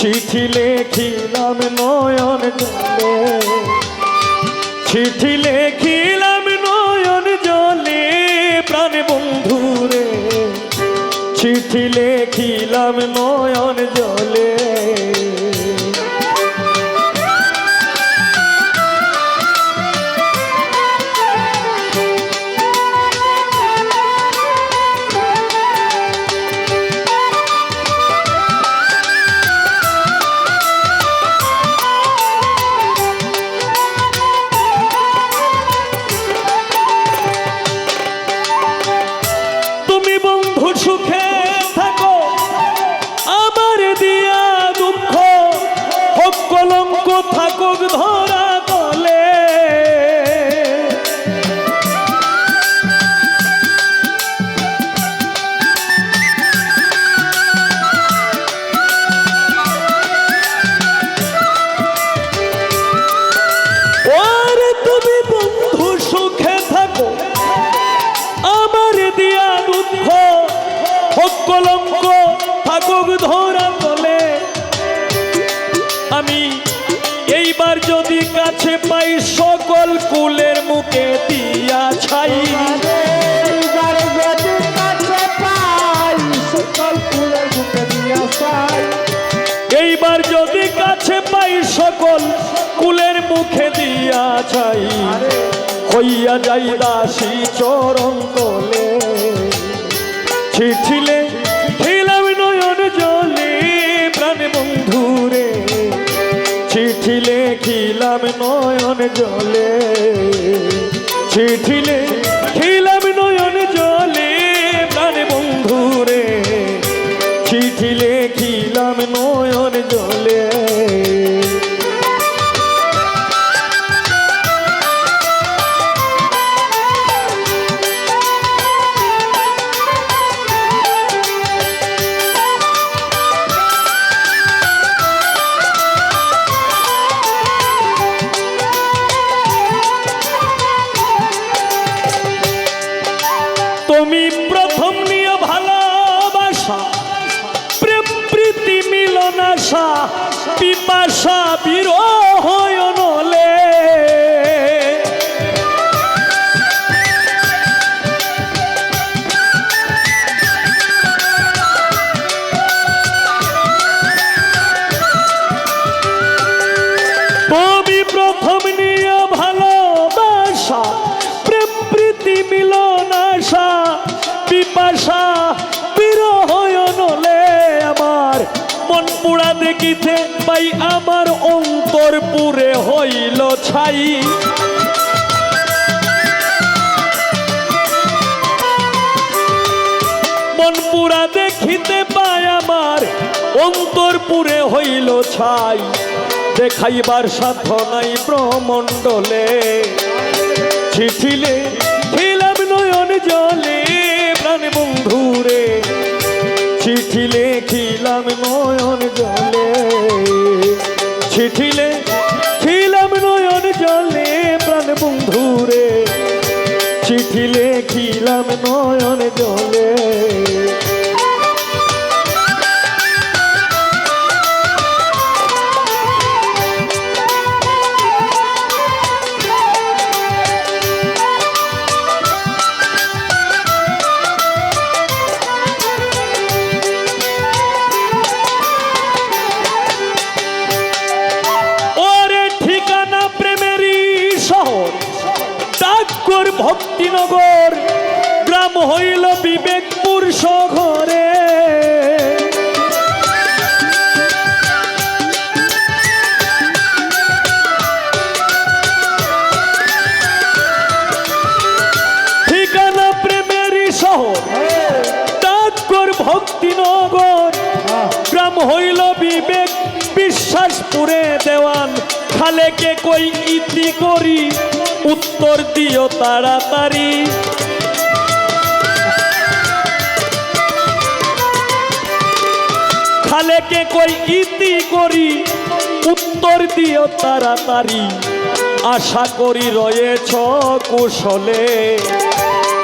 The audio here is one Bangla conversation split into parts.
চিঠি লেখিলাম নয়ন জলে, চিঠি লেখিলাম নয়ন জলে প্রাণ বন্ধুরে, চিঠি লেখিলাম নয়ন জলে। সুখে থাকো আমার দিয়া দুঃখ, হোক কলঙ্ক থাকুক ধরা তলে। ওরে তুমি বন্ধু সুখে থাকো আমার দিয়া দুঃখ, হোক কলঙ্ক থাকুক ধরা তলে। আমি এইবার যদি কাছে পাই সকল কুলের মুখে দিয়া ছাই, এইবার যদি কাছে পাই সকল কুলের মুখে দিয়া ছাই, এইবার যদি কাছে পাই সকল কুলের মুখে দিয়া ছাই, হইয়া যাই দাসী চরণ তলে। চিঠি লেখিলাম নয়ন জলে প্রাণ বন্ধুরে, চিঠি লেখিলাম নয়ন জলে, চিঠি লেখিলাম নয়ন জলে প্রাণ বন্ধুরে, চিঠি লেখিলাম নয়ন জলে। তুমি প্রথম নিয়ে ভালোবাসা, প্রেম প্রীতি মিলন আশা, পিপাসা বিরহ নলে। তুমি প্রথম নিয়ে ভালোবাসা, প্রেম প্রীতি মিলন আশা, পিপাসা বিরহ নলে। আমার মন পুরা দেখিতে পাই আমার অন্তর পুরে হইল ছাই, মন পুরা দেখিতে পাই আমার অন্তর পুরে হইল ছাই। দেখাইবার সাধ্য নাই ব্রহ্মণ্ডলে, চিঠি লেখিলাম নয়ন জলে প্রাণ বন্ধুরে, চিঠি লেখিলাম নয়ন জলে, চিঠি লেখিলাম নয়ন জলে প্রাণ বন্ধুরে, চিঠি লেখিলাম নয়ন জলে। ভক্তিনগর গ্রাম হইল বিবেকপুর শহরে, ঠিকানা প্রেমেরই শহর ডাকঘর ভক্তিনগর, গ্রাম হইল বিবেক বিশ্বাসপুরে দেওয়ান। খালেকে কই ইতি করি উত্তর দিও তাড়াতাড়ি, খালেকে কই ইতি করি উত্তর দিও তাড়াতাড়ি। আশা করি রয়েছ কুশলে,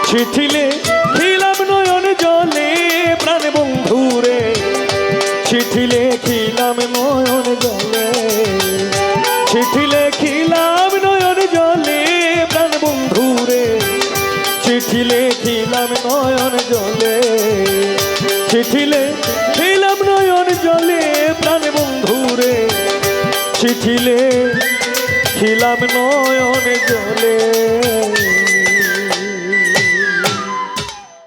চিঠি লেখিলাম নয়ন জলে প্রাণ বন্ধুরে, চিঠি লেখিলাম নয়ন চিঠিলে খিলাম নয়ন জলে প্রাণ বন্ধুরে চিঠিলে খিলাম নয়ন জলে